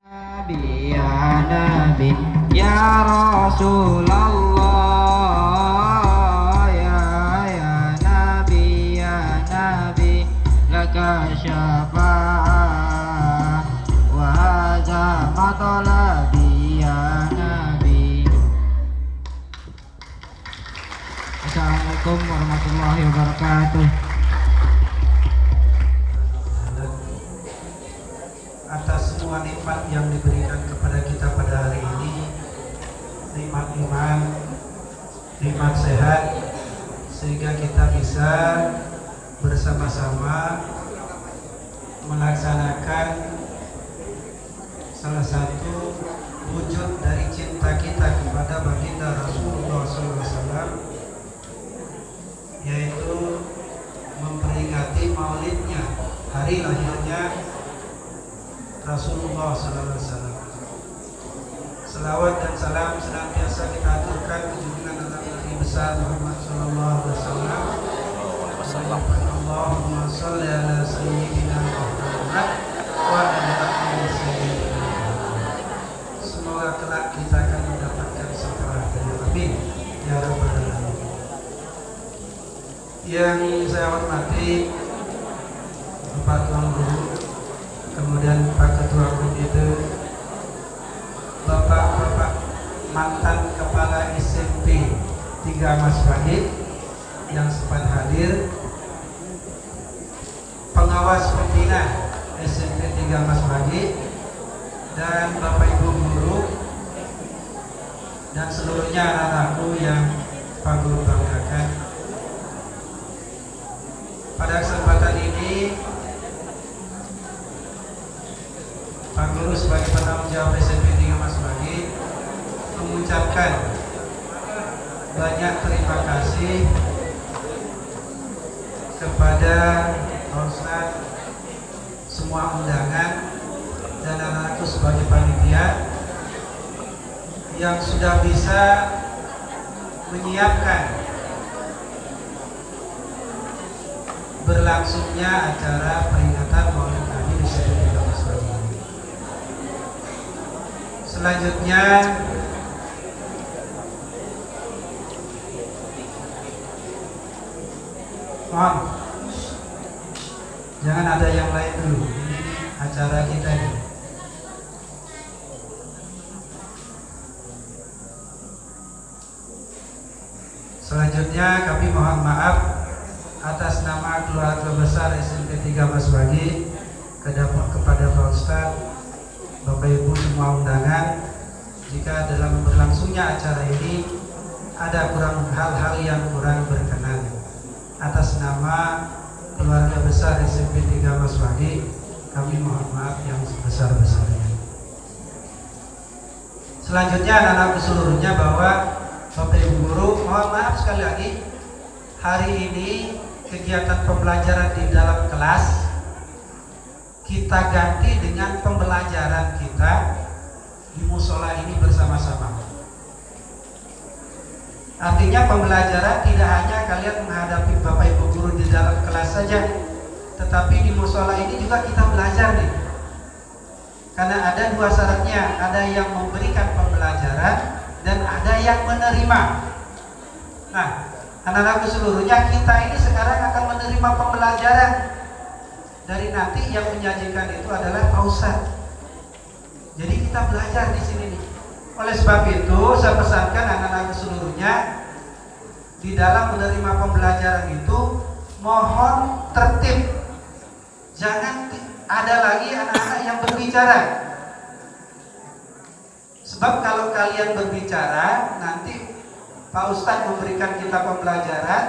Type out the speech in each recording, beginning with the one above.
Nabi ya Nabi ya Rasulullah ya Nabi laka syafa'ah wa hadza matlabi ya Nabi. Assalamualaikum warahmatullahi wabarakatuh. Atas semua nikmat yang diberikan kepada kita pada hari ini, nikmat iman, nikmat sehat, sehingga kita bisa bersama-sama melaksanakan salah satu wujud dari cinta kita kepada baginda Rasulullah SAW, yaitu memperingati maulidnya, hari lahirnya Rasulullah Sallallahu Alaihi Wasallam. Selawat dan salam senantiasa kita aturkan ke junjungan Nabi besar Muhammad Sallallahu Alaihi Wasallam. Allahumma sholli ala sayyidina Muhammad wa ala ali sayyidina. Semoga kelak kita akan mendapatkan syafaat dari Nabi ya Rabbal alamin. Yang saya hormati Bapak Tuan Guru, kemudian Pak Ketua Komite, Bapak-bapak mantan Kepala SMP 3 Mas Wahid yang sempat hadir, pengawas pembina SMP 3 Mas Wahid, dan Bapak Ibu Guru, dan seluruhnya anak-anakku yang Pak Guru banggakan. Pada kesempatan ini Pak Guru sebagai penanggung jawab SMP 3 Mas Wahid mengucapkan banyak terima kasih kepada Pak Ustadz, semua undangan, dan anak-anakku sebagai panitia yang sudah bisa menyiapkan berlangsungnya acara peringatan Maulid Nabi di SMP 3 Mas Wahid. Selanjutnya mohon jangan ada yang lain dulu, ini acara kita ini. Selanjutnya kami mohon maaf atas nama keluarga besar SMP 3 Mas Wahid kepada Pak Ustadz, Bapak Ibu semua undangan, jika dalam berlangsungnya acara ini ada hal-hal yang kurang berkenan. Atas nama keluarga besar SMP 3 Mas Wahid, kami mohon maaf yang sebesar-besarnya. Selanjutnya anak-anak seluruhnya bahwa Bapak Ibu Guru, mohon maaf sekali lagi, hari ini kegiatan pembelajaran di dalam kelas kita ganti dengan pembelajaran kita di musola ini bersama-sama. Artinya pembelajaran tidak hanya kalian menghadapi Bapak Ibu Guru di dalam kelas saja, tetapi di musola ini juga kita belajar nih. Karena ada dua syaratnya, ada yang memberikan pembelajaran dan ada yang menerima. Nah, anak-anakku seluruhnya, kita ini sekarang akan menerima pembelajaran dari nanti yang menyajikan itu adalah Pak Ustadz. Jadi kita belajar di sini nih. Oleh sebab itu saya pesankan anak-anak seluruhnya, di dalam menerima pembelajaran itu mohon tertib. Jangan ada lagi anak-anak yang berbicara. Sebab kalau kalian berbicara, nanti Pak Ustadz memberikan kita pembelajaran,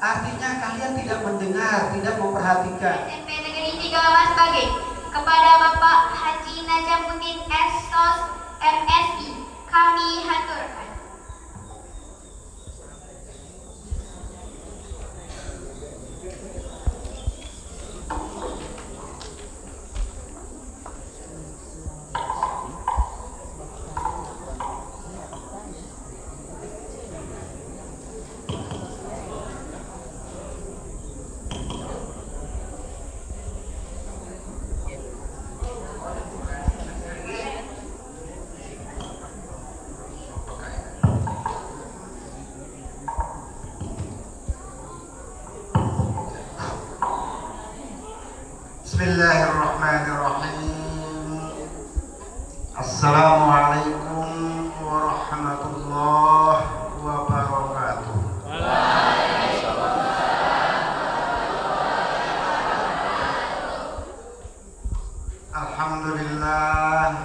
artinya kalian tidak mendengar, tidak memperhatikan. SMP Negeri 3 Mas Wahid, kepada Bapak Haji Najamuddin S.Sos MSI, kami haturkan. Bismillahirrahmanirrahim. Assalamualaikum warahmatullahi wabarakatuh. Alhamdulillah,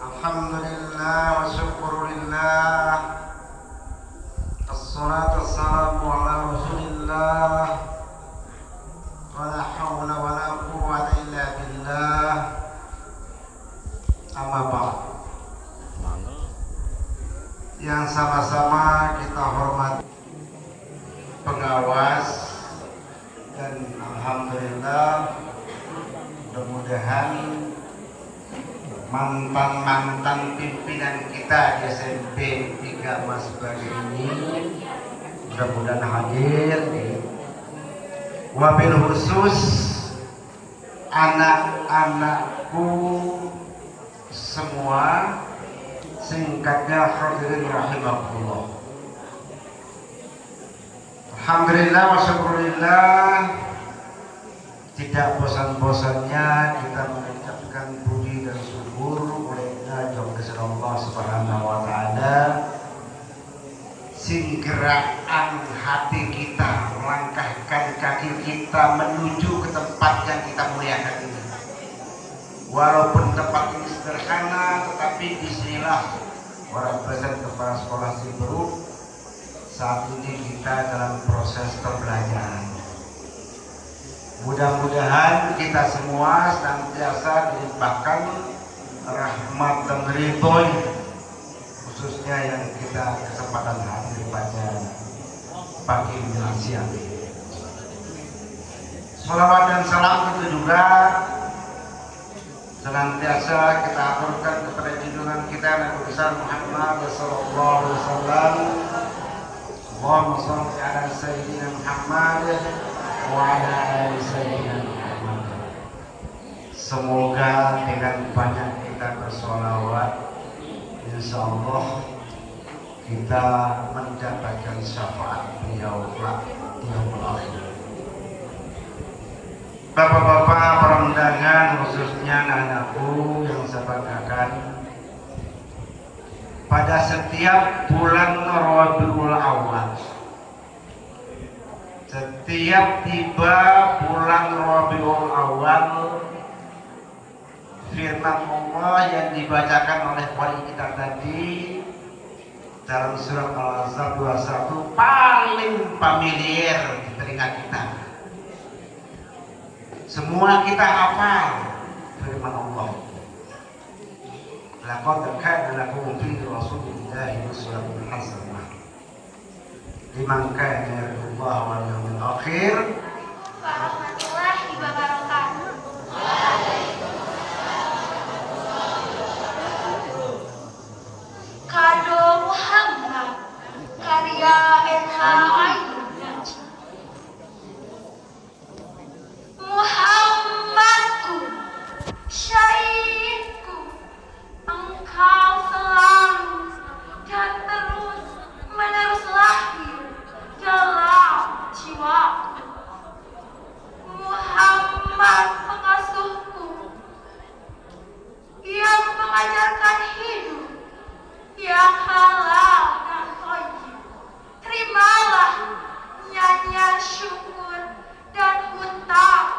alhamdulillah wa syukurillah. Assalatu wassalamu ala rasulillah. Wala hawla wala quwwata illa billah. Amma ba'd. Yang sama-sama kita hormati pengawas, dan alhamdulillah mudah-mudahan mantan-mantan pimpinan kita di SMP 3 Mas Bagi ini mudah-mudahan hadir. Wabil khusus anak-anakku semua, singkatnya hadirin rahimahullah. Alhamdulillah wa syukurillah, tidak bosan-bosannya kita mengucapkan puji dan syukur olehnya kepada Allah Subhanahu wa taala. Singgeraan hati kita, melangkahkan kaki kita menuju ke tempat yang kita muliakan ini. Walaupun tempat ini sederhana, tetapi disinilah para dosen kepala sekolah Siberut saat ini kita dalam proses pembelajaran. Mudah-mudahan kita semua senantiasa dilimpahkan rahmat dan ridho, khususnya yang kita kesempatan hadir pada pagi menjelang siang. Salawat dan salam itu juga senantiasa kita aturkan kepada junjungan kita Nabi besar Muhammad sallallahu alaihi wasallam. Allahumma shalli ala sayyidina Muhammad wa ala ali sayyidina Muhammad. Semoga dengan banyak kita bersolawat, insyaallah kita mendapatkan syafaat beliau di yaumul akhir. Bapak-bapak para undangan, khususnya anak-anakku yang saya banggakan, pada setiap bulan Rabiul Awal, setiap tiba bulan Rabiul Awal, firman Allah yang dibacakan oleh wali kita tadi dalam surat Al-Ahzab 21 paling familiar di telinga kita. Semua kita hafal firman Allah. Laqad kana lakum fi rasulillahi uswatun hasanah liman kana yarjullaha wal yawmil akhir. Warahmatullahi wabarakatuh. Kado Muhammad, karya NH Ainun. Muhammadku, syahidku, engkau selalu dan terus menerus lahir dalam jiwaku. Muhammad pengasuhku, yang mengajarkan hidup yang halal dan thayyib. Terimalah nyanyian syukur dan hutang.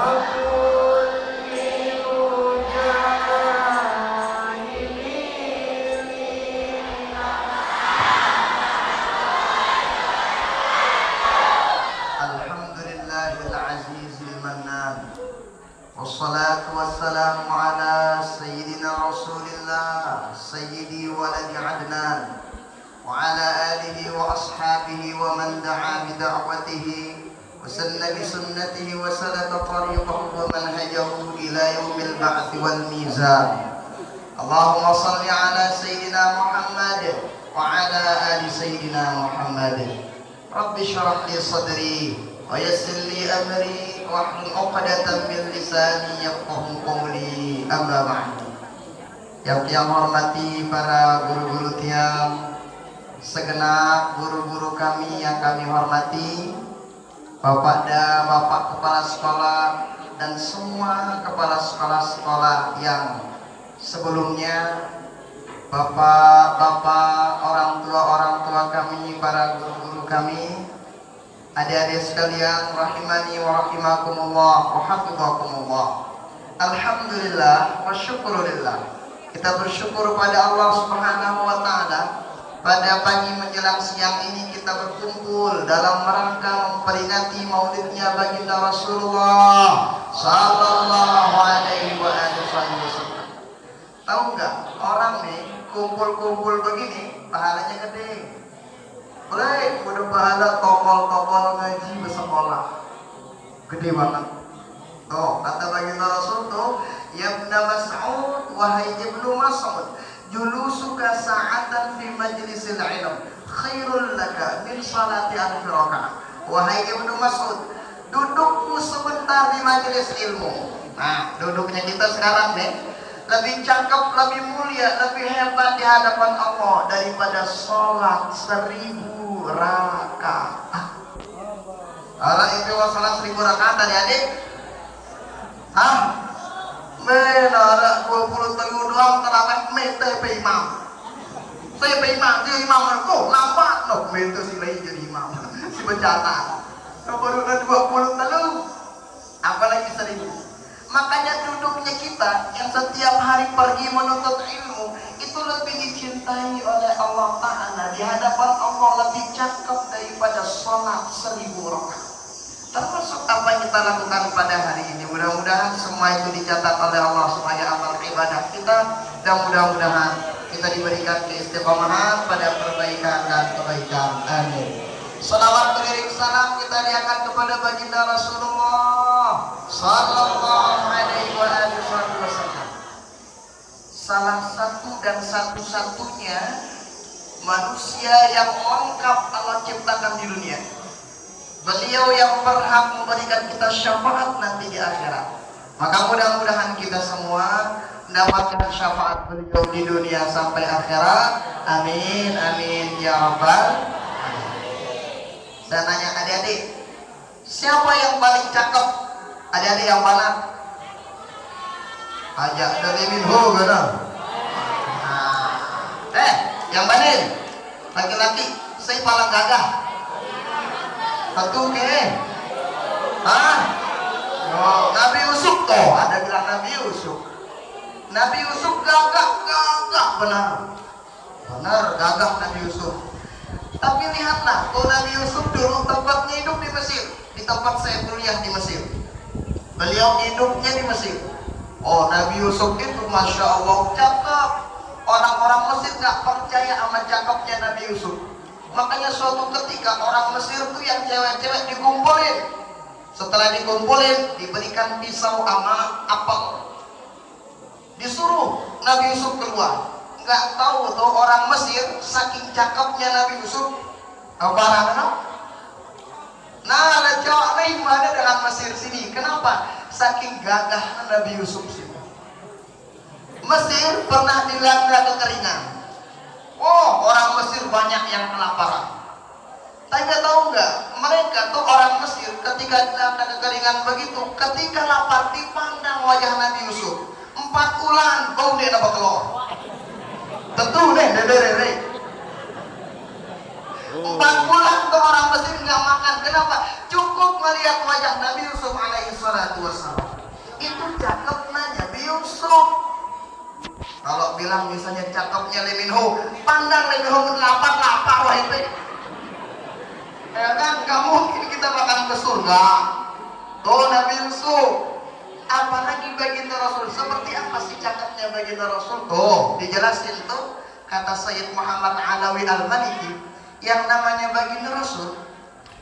Alhamdulillahil azizil mannan. Wassalatu wassalamu ala sayyidina Rasulillah sayyidi waladi Adnan wa ala alihi wa ashabihi wa man da'a bi da'watihi wa sanna bi sunnatihi wa salaka tariqahu wa manhajahu ila yaumil ba'thi wal mizan. Allahumma salli ala sayyidina Muhammad wa ala ali sayyidina Muhammad. Rabbi syrah li sadri wa yassir li amri wahlul 'uqdatam min lisani yafqahu qawli. Amma ba'd. Yang hormati para guru-guru tiang, segenap guru-guru kami yang kami hormati, Bapak dan Bapak kepala sekolah dan semua kepala sekolah-sekolah yang sebelumnya, Bapak-bapak, orang tua kami, para guru-guru kami, adik-adik sekalian, rahimani wa rahimakumullah wa hafizakumullah. Alhamdulillah wa syukurillah. Kita bersyukur pada Allah Subhanahu wa taala. Pada pagi menjelang siang ini kita berkumpul dalam rangka memperingati maulidnya baginda Rasulullah sallallahu alaihi wasallam. Tahu nggak, orang nih kumpul-kumpul begini pahalanya gede. Boleh, udah pahala tokol-tokol ngaji bersekolah, gede banget. Tuh kata baginda Rasul tuh, ya Ibnu Mas'ud, wahai Ibnu Mas'ud, julusuka sa'atan fi majlisil ilm khairul laka min salati alfi rakaat. Wahai Ibnu Mas'ud, dudukmu sebentar di majelis ilmu. Nah, duduknya kita sekarang nih lebih cakep, lebih mulia, lebih hebat di hadapan Allah daripada sholat 1000 rakaat. Orang itu sholat 1000 rakaat adik-adik? Hah? Menara 20 tahun doang terawih mete pe imam. Saya pe imam, dia imam aku lambat loh mete si lain jadi imam. Si bencana. Baru 20 tahun. Apalagi 1000. Makanya duduknya kita yang setiap hari pergi menuntut ilmu itu lebih dicintai oleh Allah Ta'ala. Di hadapan Allah lebih cakep daripada sholat 1000 rakaat. Termasuk apa yang kita lakukan pada hari ini. Mudah-mudahan semua itu dicatat oleh Allah sebagai amal ibadah kita. Dan mudah-mudahan kita diberikan keistiqomahan pada perbaikan dan kebaikan. Amin. Salawat beriring salam kita lihatkan kepada baginda Rasulullah sallallahu alaihi wasallam. Salah satu dan satu-satunya manusia yang lengkap Allah ciptakan di dunia. Beliau yang berhak memberikan kita syafaat nanti di akhirat. Maka mudah-mudahan kita semua mendapatkan syafaat beliau di dunia sampai akhirat. Amin, amin ya rabbal. Saya nanya adik-adik, siapa yang paling cakep? Adik-adik yang mana? Ajak dari minho kan? Yang mana? Laki-laki, saya paling gagah. Satu ke? Hah? Oh, Nabi Yusuf toh, ada bilang Nabi Yusuf. Nabi Yusuf gagah benar. Benar gagah Nabi Yusuf. Tapi lihatlah, kalau Nabi Yusuf dulu tempatnya hidup di Mesir, di tempat saya kuliah di Mesir. Beliau hidupnya di Mesir. Oh, Nabi Yusuf itu Masya Allah cakep. Orang-orang Mesir gak percaya sama cakepnya Nabi Yusuf. Makanya suatu ketika orang Mesir tuh yang cewek-cewek dikumpulin. Setelah dikumpulin, diberikan pisau sama apel. Disuruh Nabi Yusuf keluar. Nggak tahu tuh orang Mesir saking cakepnya Nabi Yusuf barang no? Nah ada cowok lain mana dengan Mesir sini. Kenapa? Saking gagah Nabi Yusuf sini. Mesir pernah dilanda kekeringan. Oh, orang Mesir banyak yang kelaparan. Tapi tahu nggak, mereka tuh orang Mesir ketika dilanda kekeringan begitu, ketika lapar dipandang wajah Nabi Yusuf 4 bulan bau dia dapat keluar. Tentu deh, 4 bulan tuh orang Mesir nggak makan. Kenapa? Cukup cukup melihat wajah Nabi Yusuf alaihi salatu wassalam. Itu cakepnya Nabi Yusuf. Kalau bilang misalnya cakepnya Leminho, pandang Leminho lapar-lapar wah itu. Ya kan, gak mungkin kita makan ke surga. Tuh Nabi Yusuf. Apalagi baginda Rasul, seperti apa sih cakapnya baginda Rasul? Tuh, dijelasin tuh kata Sayyid Muhammad Alawi Al-Maliki, yang namanya baginda Rasul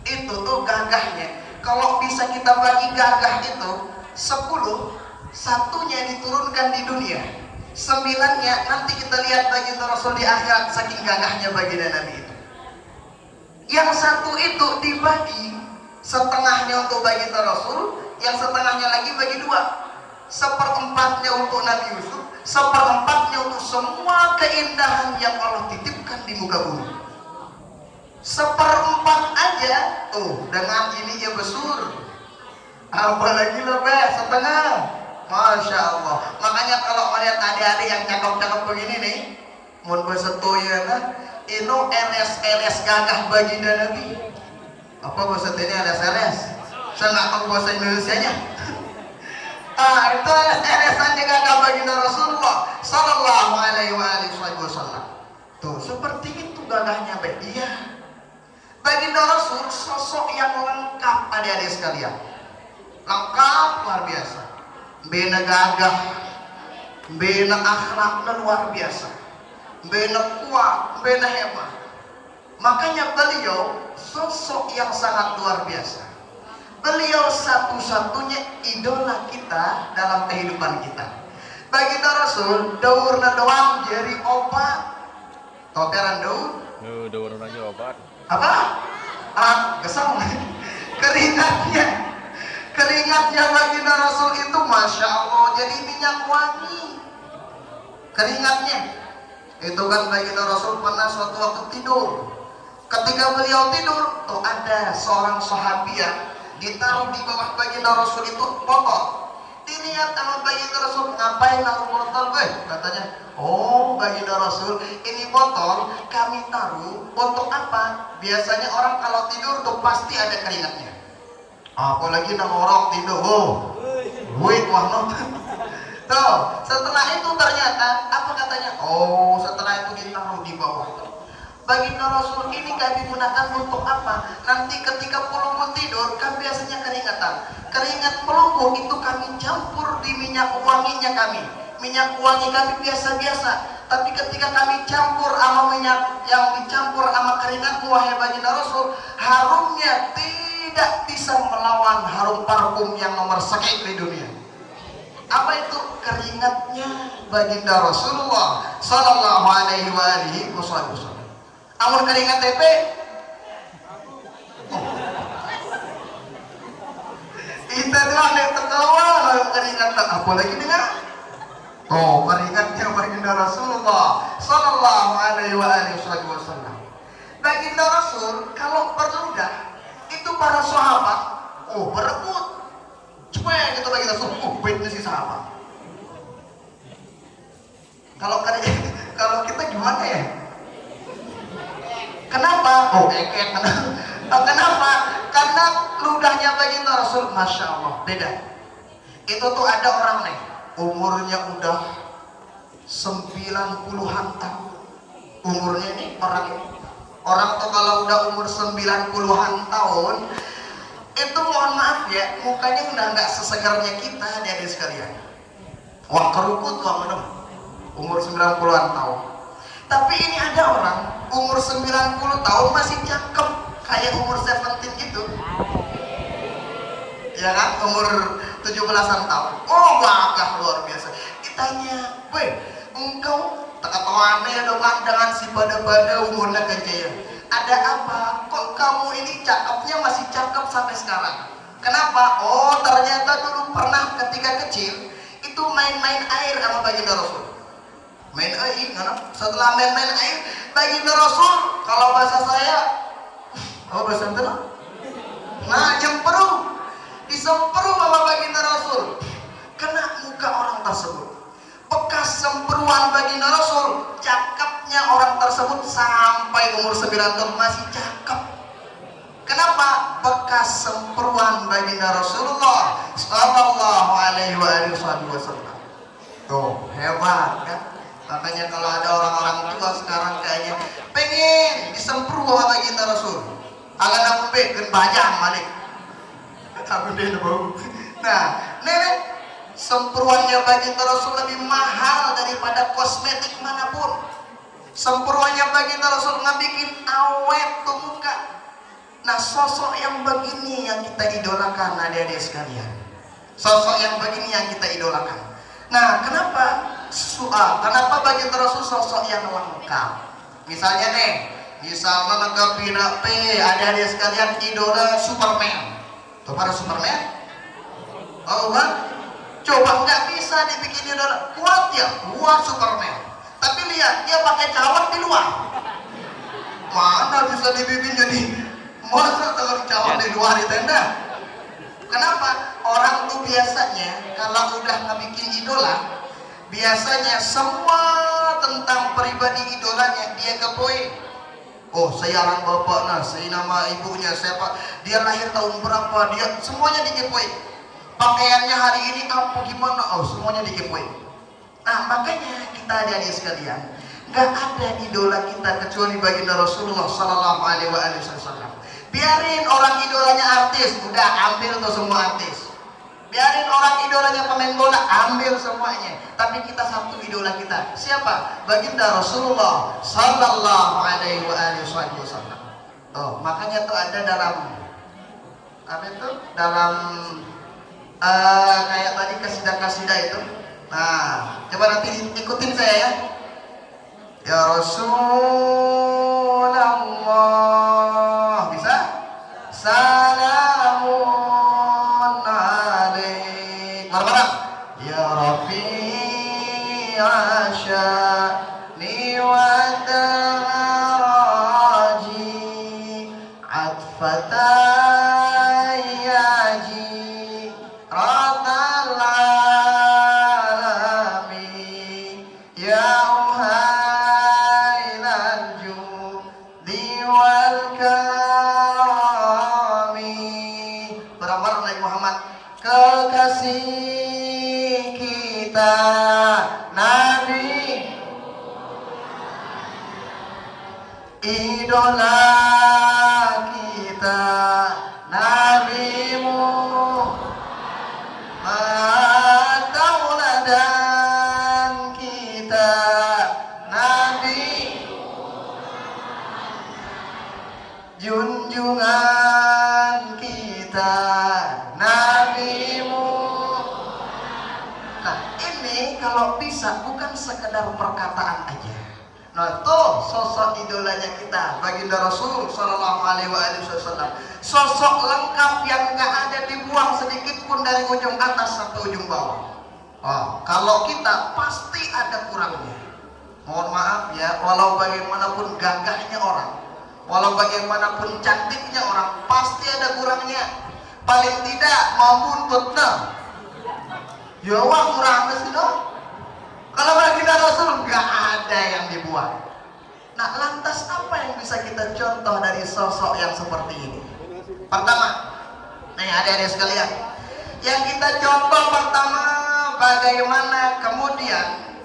itu tuh gagahnya. Kalau bisa kita bagi gagah itu 10, satunya diturunkan di dunia, 9-nya nanti kita lihat baginda Rasul di akhirat, saking gagahnya baginda Nabi itu. Yang satu itu dibagi, setengahnya untuk baginda Rasul, yang setengahnya lagi bagi 2. 1/4-nya untuk Nabi Yusuf, 1/4-nya untuk semua keindahan yang Allah titipkan di muka bumi. 1/4 aja tuh dengan ini ya besar, apalagi lebih setengah. Masya Allah. Makanya kalau melihat adik-adik yang cakep-cakep begini nih, mun bersetoya nah ino LS gagah baginda Nabi. Apa bahasa ini LS? Saya nggak tahu bahasa Indonesianya. Itu LS-nya gagah baginda Rasulullah Sallallahu Alaihi Wasallam. Tuh seperti itu gagahnya Iya. Baginda Rasul sosok yang lengkap adik-adik sekalian. Lengkap luar biasa. Bena gagah, bena akhlaknya luar biasa, bena kuat, bena hebat. Makanya beliau sosok yang sangat luar biasa. Beliau satu-satunya idola kita dalam kehidupan kita. Baginda Rasul daurna doang jadi obat. Tokeran daur? Daur lagi obat. Apa? Kesam. Keringatnya baginda Rasul itu Masya Allah jadi minyak wangi. Keringatnya itu kan baginda Rasul pernah suatu waktu tidur. Ketika beliau tidur, tuh ada seorang sahabiah ditaruh di bawah baginda Rasul itu botol. Dilihat sama baginda Rasul, ngapain naruh botol gue? Katanya, oh baginda Rasul, ini botol kami taruh untuk apa? Biasanya orang kalau tidur tuh pasti ada keringatnya. Apalagi nang orang tidur, wih wah no. Tuh, setelah itu ternyata apa katanya? Oh, setelah itu ditaruh di bawah. Baginda Rasul ini kami gunakan untuk apa? Nanti ketika pelunggu tidur, kan biasanya keringatan. Keringat pelunggu itu kami campur di minyak wanginya kami. Minyak wangi kami biasa-biasa. Tapi ketika kami campur sama minyak yang dicampur sama keringat wahai baginda Rasul, harumnya tidak bisa melawan harum parfum yang nomor sekian di dunia. Apa itu? Keringatnya baginda Rasulullah Sallallahu Alaihi Wasallam. Amun keringat TP, kita doang yang tertawa kalau keringat apalagi dengan keringatnya baginda Rasulullah Sallallahu Alaihi Wasallam. Baginda Rasul kalau perlu dah itu para sahabat berebut supaya kita bagi Rasul baiknya si sahabat. Kalau kita gimana ya? Kenapa? Kenapa? Karena ludahnya baginda Rasul Masya Allah beda. Itu tuh ada orang nih umurnya udah 90-an tahun. Umurnya ini orang tuh kalau udah umur 90-an tahun itu mohon maaf ya, mukanya udah nggak sesegarnya kita adik-adik sekalian. Wah kerukut wah menung umur 90-an tahun. Tapi ini ada orang umur 90 tahun masih cakep kayak umur 17 gitu. Ya kan, umur 17-an tahun. Oh gagah luar biasa. Ditanya, weh engkau tekatoane dengan si pada-pada umurnya kecil. Ada apa? Kok kamu ini cakepnya masih cakep sampai sekarang? Kenapa? Oh ternyata dulu pernah ketika kecil itu main-main air sama baginda Rasul. Main air, kan? Setelah main-main air, baginda Rasul kalau bahasa saya, bahasa itu? Nah jemperu, disemperu sama baginda Rasul, kena muka orang tersebut. Bekas semperuan baginda Rasul, cakepnya orang tersebut sampai umur 9 tahun masih cakep. Kenapa? bekas semperuan baginda Rasulullah sallallahu alaihi wasallam. Tuh, hebat kan? Makanya kalau ada orang-orang tua sekarang kayaknya pengen disempru sama baginda Rasul. Ala nak kan bajang balik. Aku dia bau. Nah, nenek semperuannya baginda Rasul lebih mahal daripada kosmetik manapun. Semperuannya baginda Rasul ngabikin awet tuh muka. Nah, sosok yang begini yang kita idolakan, adik-adik sekalian. Sosok yang begini yang kita idolakan. Nah, kenapa baginda Rasul sosok yang lengkap? Misalnya nih, misalnya lengkap adik-adik sekalian idola Superman. Tuh para Superman? Oh kan? Coba nggak bisa dibikin idola kuat ya, kuat Superman. Tapi lihat dia pakai cawat di luar. Mana bisa dibikin jadi masa kalau cawat di luar di tenda? Kenapa? Orang tuh biasanya kalau udah ngebikin idola, biasanya semua tentang pribadi idolanya dia kepoin. Oh, saya orang bapaknya, saya nama ibunya, siapa, dia lahir tahun berapa, dia semuanya dikepoin. Pakaiannya hari ini apa gimana? Oh, semuanya dikepoin. Nah, makanya kita adik-adik sekalian, nggak ada idola kita kecuali baginda Rasulullah sallallahu alaihi wasallam. Biarin orang idolanya artis, udah ambil tuh semua artis. Biarin orang idolanya pemain bola, ambil semuanya. Tapi kita satu idola kita. Siapa? Baginda Rasulullah sallallahu alaihi wasallam. Oh, makanya tuh ada dalam apa itu? Dalam kayak tadi kasidah-kasidah itu. Nah, coba nanti ikutin saya ya. Ya Rasulullah, bisa? Salamun alaik. Bareng-bareng. Ya Rafi'a sya'ni wa daraji atfatayaji ratal alami ya uhailan judi wal karami. Bareng-bareng Nabi Muhammad, kekasih kita Nabi, idola kita Nabimu, tauladan kita Nabi, junjungan kita Nabimu. Nah, ini kalau bisa bukan sekedar perkataan aja. Nah, tuh sosok idolanya kita baginda Rasul sallallahu alaihi wasallam. Sosok lengkap yang nggak ada dibuang sedikit pun dari ujung atas sampai ujung bawah. Oh, kalau kita pasti ada kurangnya. Mohon maaf ya, walau bagaimanapun gagahnya orang, walau bagaimanapun cantiknya orang, pasti ada kurangnya. Paling tidak mau buntut nah. Ya wah kurang sih dong. Kalau baginda Rasul nggak ada yang dibuat. Nah, lantas apa yang bisa kita contoh dari sosok yang seperti ini? Pertama, nih adik-adik sekalian, yang kita contoh pertama bagaimana kemudian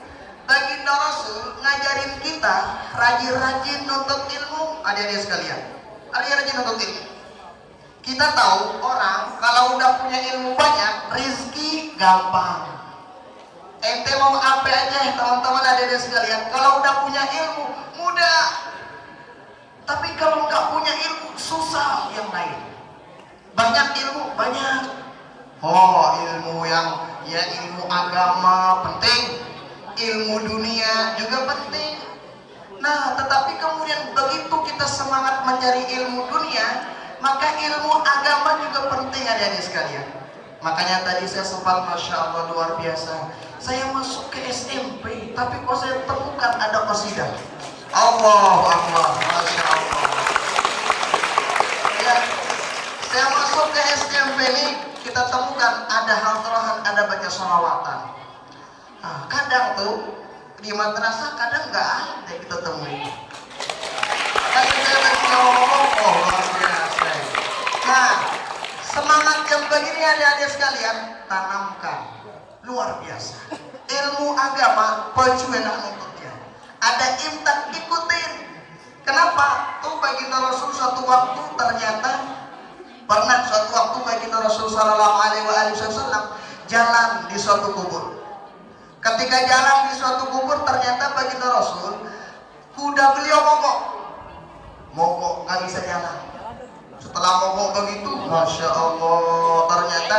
baginda Rasul ngajarin kita rajin-rajin nuntut ilmu, adik-adik sekalian. Rajin-rajin nuntut ilmu. Kita tahu orang kalau udah punya ilmu banyak, rizki gampang. Ente mau apa aja teman-teman adik-adik sekalian, kalau udah punya ilmu mudah. Tapi kalau nggak punya ilmu susah yang lain. Banyak ilmu banyak. Oh, ilmu yang ya ilmu agama penting, ilmu dunia juga penting. Nah, tetapi kemudian begitu kita semangat mencari ilmu dunia, maka ilmu agama juga penting adik-adik sekalian. Makanya tadi saya sempat, Masya Allah luar biasa, saya masuk ke SMP, tapi kok saya temukan ada qasidah. Allahu Akbar, Masya Allah. Ya, saya masuk ke SMP ini, kita temukan ada hadrohan, ada baca sholawatan. Nah, kadang tuh di madrasah kadang nggak ada kita temui. Tapi saya lagi ngomong, oh luar biasa. Nah, Semangat yang begini adik-adik sekalian, tanamkan. Luar biasa. Ilmu agama, perjuangan untuknya. Ada imtak, ikutin. Kenapa? Tuh baginda Rasul suatu waktu ternyata pernah suatu waktu baginda Rasul Sallallahu Alaihi Wasallam jalan di suatu kubur. Ketika jalan di suatu kubur, ternyata baginda Rasul kuda beliau mogok, nggak bisa jalan. Setelah mogok begitu, masya Allah, ternyata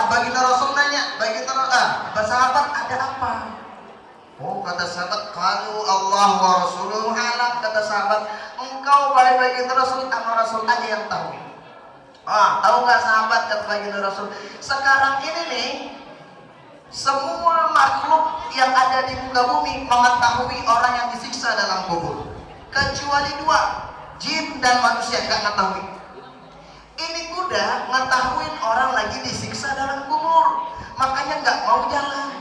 baginda Rasul nanya, sahabat ada apa? Oh, kata sahabat, kalau Allah wa Rasuluhu alam, kata sahabat, engkau wahai baginda Rasul, sama Rasul aja yang tahu. Tahu nggak sahabat, kata baginda Rasul, sekarang ini nih, semua makhluk yang ada di muka bumi mengetahui orang yang disiksa dalam kubur, kecuali dua, jin dan manusia nggak mengetahui. Ini kuda ngetahuin orang lagi disiksa dalam kubur, makanya nggak mau jalan.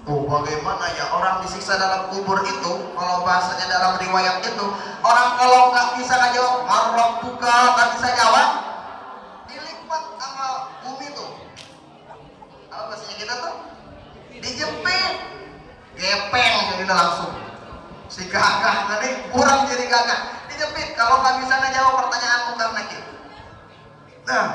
Oh, bagaimana ya orang disiksa dalam kubur itu? Kalau bahasanya dalam riwayat itu, orang kalau nggak bisa ngejawab, marah buka, nggak bisa jawab, dilipat sama bumi tuh. Apa bahasanya kita tuh? Dijepit, gepeng jadi langsung. Si gagah tadi kurang jadi gagah, dijepit. Kalau nggak bisa ngejawab pertanyaanmu karena gitu. Nah,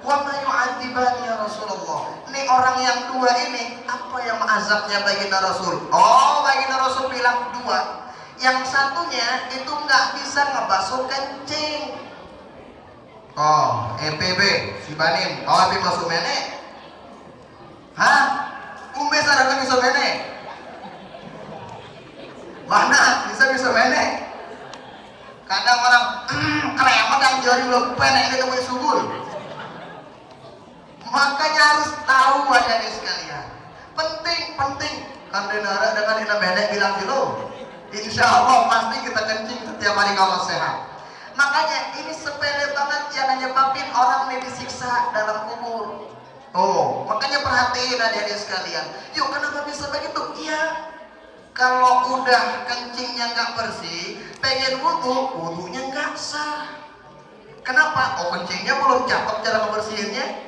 wa ma yu'adzibani ya Rasulullah. Ini orang yang dua ini, apa yang azabnya baginda Rasul? Oh, baginda Rasul bilang dua. Yang satunya itu nggak bisa ngebasuh kencing. Oh, EPB, si Banim, tapi masuk menek. Hah? Umbe sadar bisa menek? Mana bisa menek? Kadang orang keremat yang jari belum penek itu punya subul. Makanya harus tahu adik-adik sekalian. Penting. Kan denara dengan ina benek bilang dulu. Insya Allah pasti kita kencing setiap hari kalau sehat. Makanya ini sepele banget yang nyebabin orang ini disiksa dalam kubur. Oh, makanya perhatiin adik-adik sekalian. Yuk, kenapa bisa begitu? Iya. Kalau udah kencingnya nggak bersih, pengen wudhunya nggak sah. Kenapa? Oh, kencingnya belum cakep cara membersihinnya.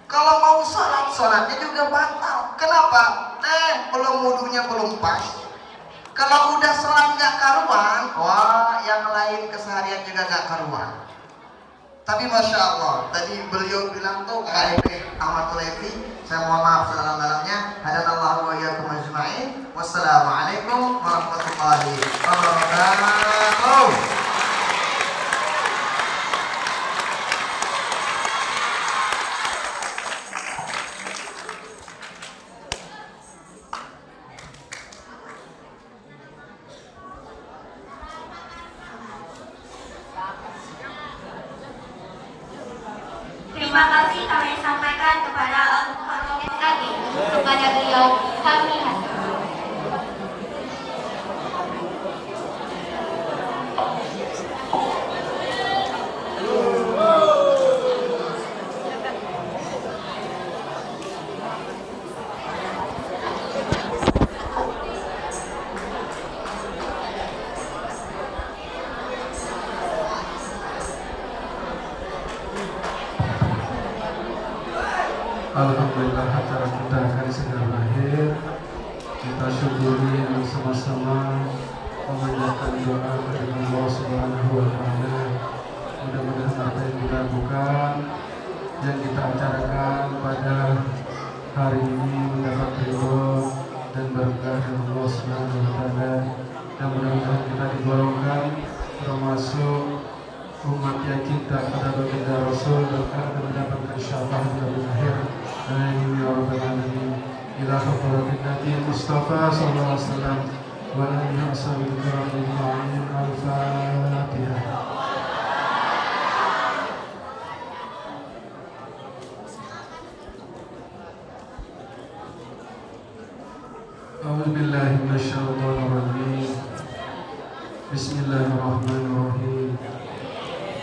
Kalau mau sholatnya juga batal. Kenapa? Belum wudhunya belum pas. Kalau udah sholat nggak karuan, wah, yang lain keseharian juga nggak karuan. Tapi masya Allah, tadi beliau bilang tuh KIP Ahmad Levi. Saya mohon maaf sedalam-dalamnya. Hadanallahu wa iyyakum ajma'in. Wassalamualaikum warahmatullahi wabarakatuh. Terima kasih kami sampaikan kepada Al-Fatihah SKG. Kepada beliau kami haturkan. Alhamdulillah acara kita hari segera berakhir. Kita syukuri bersama-sama, memanjatkan doa kepada Allah Subhanahu wa Ta'ala. Mudah-mudahan apa yang kita lakukan, yang kita acarakan pada hari ini mendapat ridho dan berkah dari Allah Subhanahu wa Ta'ala. Dan mudah-mudahan kita digolongkan termasuk umat yang cinta kepada baginda Rasul dan mendapatkan syafaat di akhir. Amin ya rabbal alamin. Ila hadratin Nabi Mustafa sallallahu alaihi wasallam wa alihi washabihi ajma'in. Al-Fatihah. A'udzu billahi minasyaitonir rajim. Bismillahirrahmanirrahim.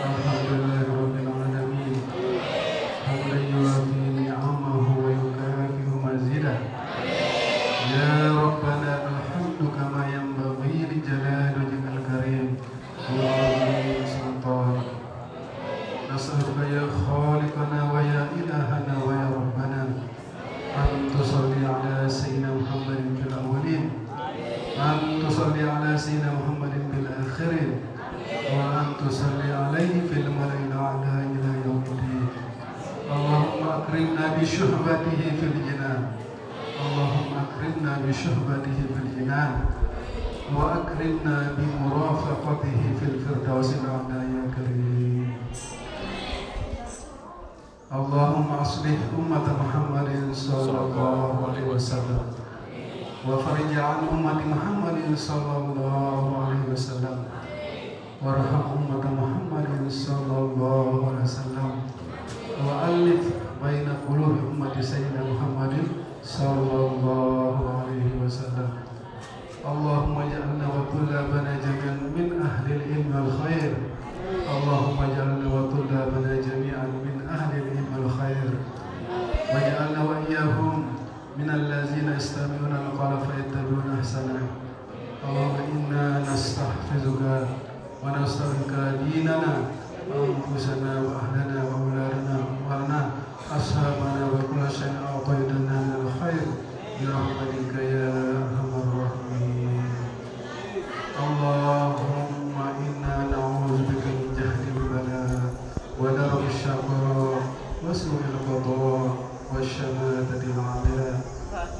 Alhamdulillahirabbil alamin. Hamdan yuwafi ni'amahu wa yukafi'u mazidah. Ya Rabbana alhamdu kama yanbaghi li jalali wajhikal karim wa 'azimi sultanik. نسألك يا خالقنا ويا إلهنا ويا ربنا أن تصلي على سيدنا محمد في الأولين أن تصلي على سيدنا محمد في الآخرين وأن تصلي عليه في الملأ الأعلى إلى يوم الدين. اللهم أكرمنا بشهبته في الجنان اللهم أكرمنا بشهبته في الجنان وأكرمنا بمرافقته في الفردوس الأعلى يا كريم. اللهم أصلح أمة محمد صلى الله عليه وسلم وفرج عن أمة محمد صلى الله عليه وسلم وارحم أمة محمد صلى الله عليه وسلم وألف بين قلوب أمة سيدنا محمد صلى الله عليه وسلم. اللهم اجعلنا وطلابنا جميعا من أهل العلم والخير. اللهم اجعلنا وطلابنا جميعا من أهل العلم والخير واجعلنا وإياهم من الذين يستمعون القول فيتبعون أحسنه. اللهم إنا نستحفظك ونستغفرك ديننا وأنفسنا وأهلنا وأولادنا وأموالنا أصحابنا وكل شيء أعطيتنا من الخير برحمتك يا أرحم الراحمين. اللهم إنا نعوذ بك من جهل البلاء ودرك الشقاء وسوء القضاء والشماتة الأعداء.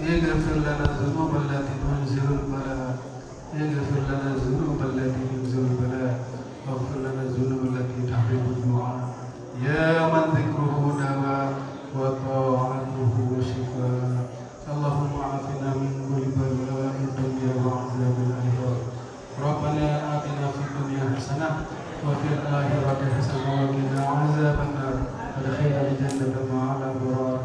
اغفر لنا الذنوب التي تنزل البلاء اغفر لنا الذنوب التي تنزل البلاء واغفر لنا الذنوب التي تحرم الدعاء يا من ذكره دواء وطاعته شفاء. اللهم عافنا من كل بلاء الدنيا وعذاب الآخرة. ربنا آتنا في الدنيا حسنة وفي الآخرة حسنة وقنا عذاب النار. ادخلنا الجنة مع الأبرار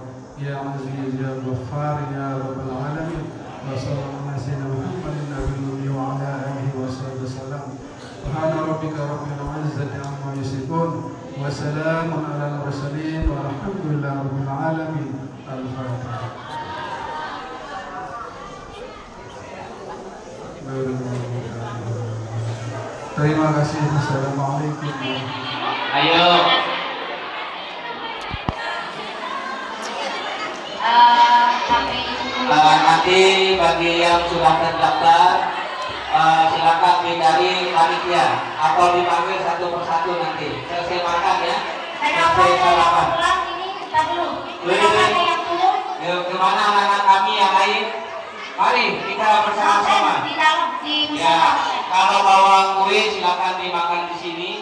يا عزيز يا غفار يا رب العالمين. وصلى الله على سيدنا محمد النبي وعلى آله وصحبه وسلم. سبحان ربك رب العزة عما يصفون وسلام على المرسلين والحمد لله رب العالمين. الفاتحة. Terima kasih. Assalamualaikum. Ayo. Nanti bagi yang sudah terdaftar silakan dari panitia atau dipanggil satu persatu nanti. Selesai makan ya. Selesai sarapan. Yuk, kemana anak-anak kami yang lain? Mari kita bersama-sama. Ya, kalau bawa kue silakan dimakan di sini.